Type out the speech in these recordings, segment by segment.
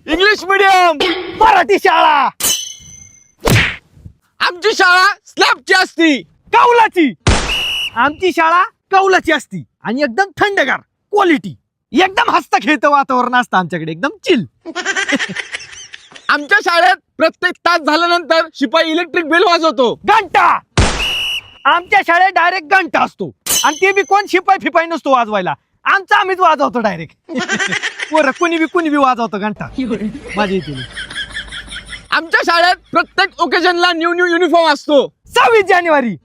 English medium, Marathi शाळा, आमची शाळा स्लॅबची असती. कौलाची. आमची शाळा कौलाची असती आणि एकदम थंडगार क्वालिटी. एकदम हसता खेळतं वातावरण असतं आमच्याकडे, एकदम चिल. आमच्या शाळेत प्रत्येक तास झाल्यानंतर शिपाई इलेक्ट्रिक बेल वाजवतो. घंटा. आमच्या शाळेत डायरेक्ट घंटा असतो आणि ते बी कोण शिपाई फिपाई नसतो वाजवायला, आमचा आम्हीच वाजवतो डायरेक्ट. पोरं कुणी बी वाजवतो घंटा. माझ्या इथे आमच्या शाळेत प्रत्येक ओकेजनला न्यू युनिफॉर्म असतो. 26 जानेवारी.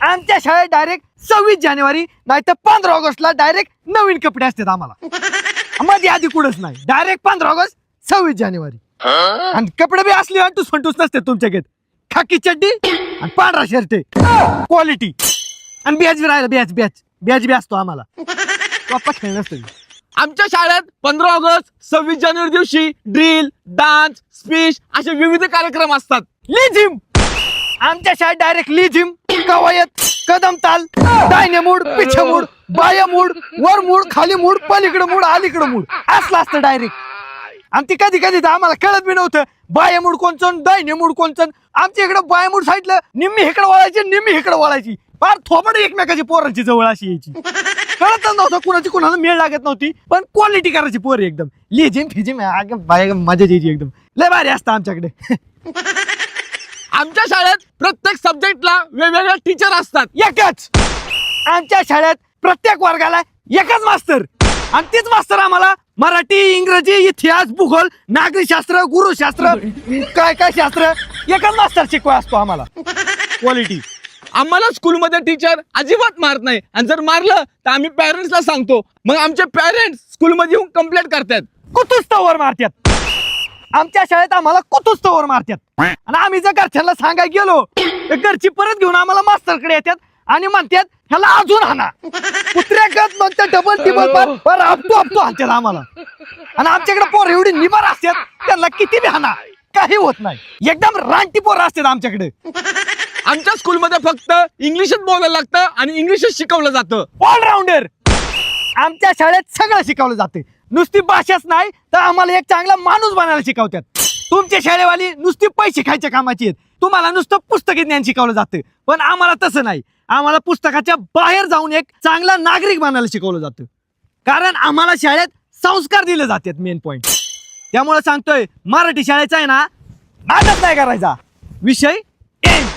आमच्या शाळेत डायरेक्ट 26 जानेवारी नाही तर 15 ऑगस्टला डायरेक्ट नवीन कपडे असतात आम्हाला. मध्ये आधी कुठंच नाही, डायरेक्ट 15 ऑगस्ट 26 जानेवारी. आणि कपडे बी असले अंटूस फंटूस नसते तुमच्याकडे. खाकी चड्डी आणि पांढरा शर्ट क्वालिटी. आणि बॅच बी राहिला, बॅच बी असतो आम्हाला. पप्पा खेळ नसतो. आमच्या शाळेत 15 ऑगस्ट 26 जानेवारी दिवशी ड्रिल, डान्स, स्पीच असे विविध कार्यक्रम असतात. लिजिम. आमच्या शाळेत डायरेक्ट लिजिम, कवायत, कदम ताल, दाहिने मूड, पिछे मूड, बाया मूड, वर मूड, खाली मूड, पलीकडे मूड, अलीकडे मूड असलं असतं डायरेक्ट. आणि ती कधी कधी तर आम्हाला कळत बी नव्हतं बाया मूड कोणचं दाहिने मूड कोणचं. आमच्या इकडे बाया मूड साईडला निम्मी इकडे वळायची, निम्मी इकडे वळायची. फार थोबड एकमेकाची पोरांची जवळ अशी यायची. कळतच नव्हतं कुणाची कुणाला मेळ लागत नव्हती, पण क्वालिटी करायची पोर एकदम. लिजिम फिजिम बाया मजा यायची एकदम. लय भारी असतं आमच्याकडे. आमच्या शाळेत प्रत्येक सब्जेक्टला वेगवेगळे टीचर असतात. एकच. आमच्या शाळेत प्रत्येक वर्गाला एकच मास्तर आणि तीच मास्तर आम्हाला मराठी, इंग्रजी, इतिहास, भूगोल, नागरिकशास्त्र, गुरुशास्त्र, काय काय शास्त्र एकच मास्तर शिकवा असतो आम्हाला. क्वालिटी. आम्हाला स्कूलमध्ये टीचर अजिबात मारत नाही आणि जर मारलं तर आम्ही पॅरेंट्सला सांगतो. मग आमचे पॅरेंट्स स्कूलमध्ये येऊन कंप्लेंट करतात. कुतुस्तवर मारतात. आमच्या शाळेत आम्हाला कुतुस्तवर मारतात आणि आम्ही जर घरच्यांना सांगायला गेलो तर घरची परत घेऊन आम्हाला मास्तरकडे येतात आणि म्हणतात ह्याला अजून हाना. कुत्र्यागत म्हणतात डबल टिबल पर आपतो हाणतात आम्हाला. आणि आमच्याकडे पोर एवढी निबार असतात त्यांना किती बी हाना काही होत नाही. एकदम रानटी पोरं असतात आमच्याकडे. आमच्या स्कूलमध्ये फक्त इंग्लिशच बोलायला लागतं आणि इंग्लिशच शिकवलं जातं. ऑलराऊंडर. आमच्या शाळेत सगळं शिकवलं जाते. नुसती भाषाच नाही तर आम्हाला एक चांगला माणूस बनायला शिकवतात. तुमच्या शाळेवाली नुसती पैसे खायच्या कामाची आहेत. तुम्हाला नुसतं पुस्तकी ज्ञान शिकवलं जातं, पण आम्हाला तसं नाही. आम्हाला पुस्तकाच्या बाहेर जाऊन एक चांगला नागरिक बनायला शिकवलं जातं. कारण आम्हाला शाळेत संस्कार दिले जातात. Main point. त्यामुळे सांगतोय मराठी शाळेचा आहे ना नाटक नाही करायचा. विषय एंड.